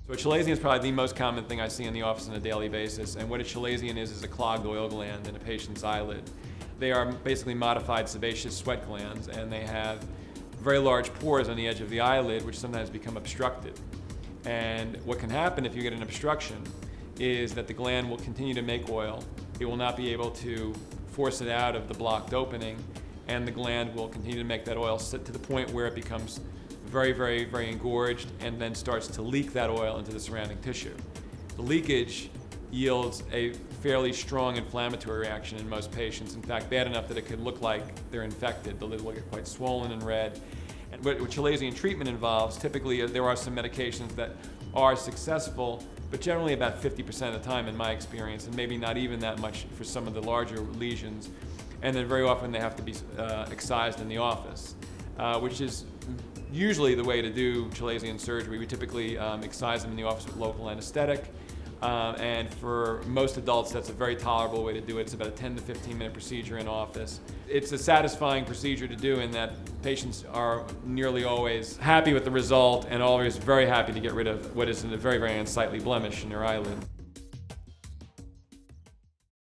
So a chalazion is probably the most common thing I see in the office on a daily basis, and what a chalazion is a clogged oil gland in a patient's eyelid. They are basically modified sebaceous sweat glands, and they have very large pores on the edge of the eyelid which sometimes become obstructed. And what can happen if you get an obstruction is that the gland will continue to make oil. It will not be able to force it out of the blocked opening, and the gland will continue to make that oil sit to the point where it becomes very engorged and then starts to leak that oil into the surrounding tissue. The leakage yields a fairly strong inflammatory reaction in most patients. In fact, bad enough that it could look like they're infected. The lid will get quite swollen and red. And what chalazion treatment involves, typically there are some medications that are successful, but generally about 50% of the time in my experience, and maybe not even that much for some of the larger lesions. And then very often they have to be excised in the office, which is usually the way to do chalazion surgery. We typically excise them in the office with local anesthetic, and for most adults that's a very tolerable way to do it. It's about a 10 to 15 minute procedure in office. It's a satisfying procedure to do in that patients are nearly always happy with the result and always very happy to get rid of what is a very unsightly blemish in their eyelid.